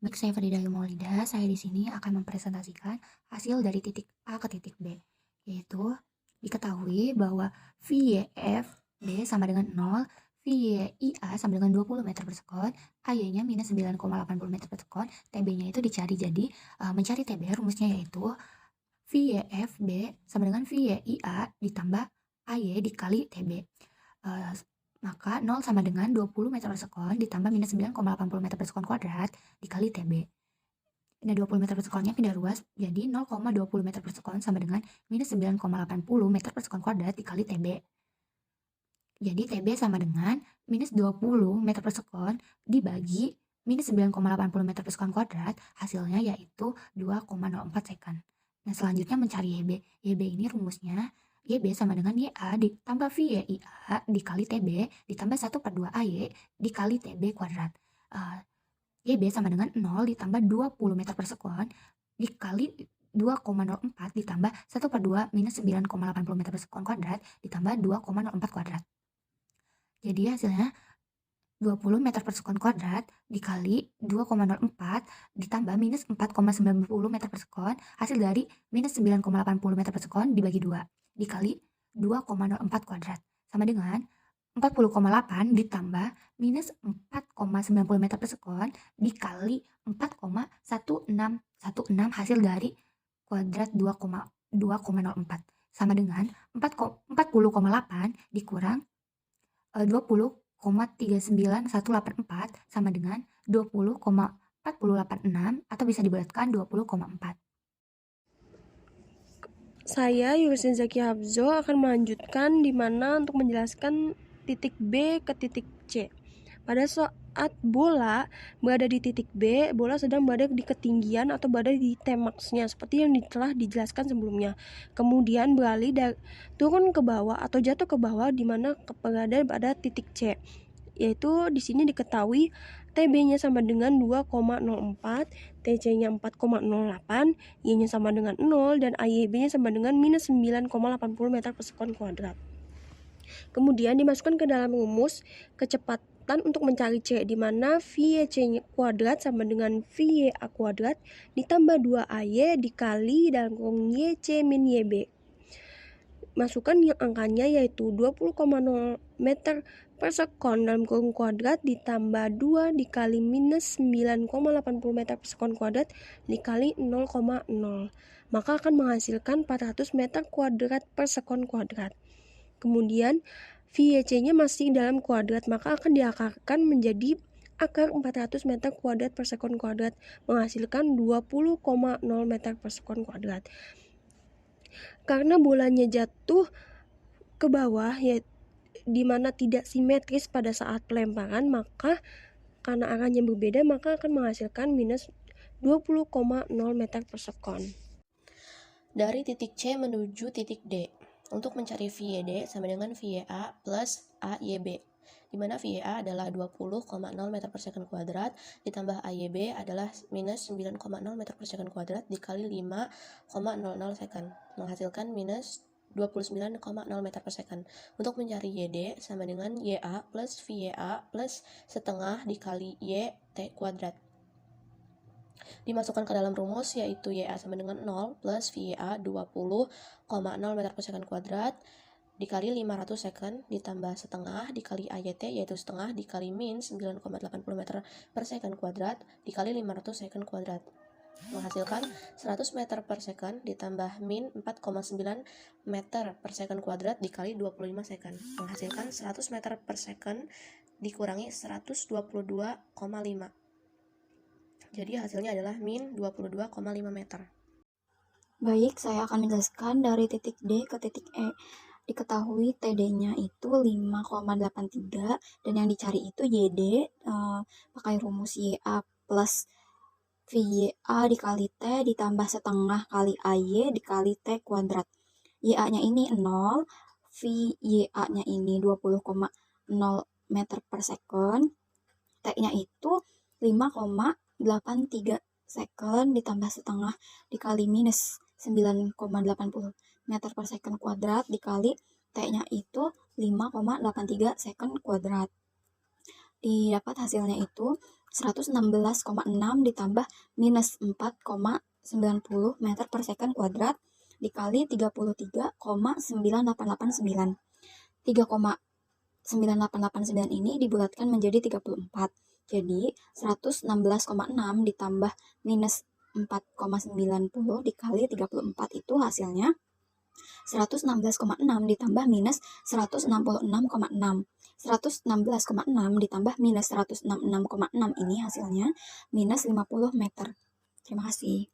Baik, saya Farida Maulida. Saya di sini akan mempresentasikan hasil dari titik A ke titik B, yaitu diketahui bahwa VYF-B sama dengan 0, VYIA sama dengan 20 meter per sekon, AY-nya minus 9,80 meter per sekon, TB-nya itu dicari. Jadi, mencari TB rumusnya yaitu VYF-B sama dengan VYIA ditambah AY dikali TB. Maka 0 sama dengan 20 meter per sekon ditambah minus 9,80 meter per sekon kuadrat dikali TB. Nah, 20 meter per sekonnya pindah ruas, jadi 0,20 meter per sekon sama dengan minus 9,80 meter per sekon kuadrat dikali TB. Jadi TB sama dengan minus 20 meter per sekon dibagi minus 9,80 meter per sekon kuadrat, hasilnya yaitu 2,04 second. Nah, selanjutnya mencari YB. YB ini rumusnya YB sama dengan YA ditambah VYIA dikali TB ditambah 1/2 AY dikali TB kuadrat. YB sama dengan 0 ditambah 20 meter per sekon dikali 2,04 ditambah 1/2 minus 9,80 meter per sekon kuadrat ditambah 2,04 kuadrat. Jadi hasilnya 20 meter per sekon kuadrat dikali 2,04 ditambah minus 4,90 meter per sekon, hasil dari minus 9,80 meter per sekon dibagi 2 dikali 2,04 kuadrat sama dengan 40,8 ditambah minus 4,90 meter per sekon dikali 4,1616 hasil dari kuadrat 2,04 sama dengan 40,8 dikurang 20,39184 sama dengan 20,4086 atau bisa dibulatkan 20,4. Saya Yurisin Zaki Habzo akan melanjutkan di mana untuk menjelaskan titik B ke titik C. Pada saat bola berada di titik B, bola sedang berada di ketinggian atau berada di Tmax-nya seperti yang telah dijelaskan sebelumnya. Kemudian beralih turun ke bawah atau jatuh ke bawah di mana berada pada titik C. Yaitu di sini diketahui TB-nya sama dengan 2,04, TC-nya 4,08, Y-nya sama dengan 0, dan AYB-nya sama dengan minus 9,80 meter per sekon kuadrat. Kemudian dimasukkan ke dalam rumus kecepatan untuk mencari C, di mana VYC kuadrat sama dengan VYA kuadrat ditambah 2AY dikali dalam kurung YC min YB. Masukkan yang angkanya yaitu 20,0 meter per sekon dalam kurung kuadrat ditambah 2 dikali minus 9,80 meter per sekon kuadrat dikali 0,0. Maka akan menghasilkan 400 meter kuadrat per sekon kuadrat. Kemudian VYC-nya masih dalam kuadrat, maka akan diakarkan menjadi akar 400 meter kuadrat per sekon kuadrat menghasilkan 20,0 meter per sekon kuadrat. Karena bolanya jatuh ke bawah ya di mana tidak simetris pada saat pelemparan, maka karena arahnya berbeda maka akan menghasilkan minus 20,0 meter per sekon. Dari titik C menuju titik D. Untuk mencari VYD sama dengan VYA plus AYB, di mana VYA adalah 20,0 meter per second kuadrat ditambah AYB adalah minus 9,0 meter per second kuadrat dikali 5,00 second, menghasilkan minus 29,0 meter per second. Untuk mencari YD sama dengan YA plus VYA plus setengah dikali YT kuadrat. Dimasukkan ke dalam rumus yaitu YA sama dengan 0 plus VA 20,0 meter per second kuadrat dikali 500 second ditambah setengah dikali AYT yaitu setengah dikali min 9,80 meter per second kuadrat dikali 500 second kuadrat, menghasilkan 100 meter per second ditambah min 4,9 meter per second kuadrat dikali 25 second, menghasilkan 100 meter per second dikurangi 122,5. Jadi hasilnya adalah min 22,5 meter. Baik, saya akan menjelaskan dari titik D ke titik E. Diketahui TD-nya itu 5,83 dan yang dicari itu YD pakai rumus YA plus VYA dikali T ditambah setengah kali AY dikali T kuadrat. YA-nya ini 0, VYA-nya ini 20,0 meter per second, T-nya itu 5,83 second ditambah setengah dikali minus 9,80 meter per second kuadrat dikali T-nya itu 5,83 second kuadrat. Didapat hasilnya itu 116,6 ditambah minus 4,90 meter per second kuadrat dikali 33,9889. 3,9889 ini dibulatkan menjadi 34. Jadi 116,6 ditambah minus 4,90 dikali 34 itu hasilnya 116,6 ditambah minus 166,6. 116,6 ditambah minus 166,6 ini hasilnya minus 50 meter. Terima kasih.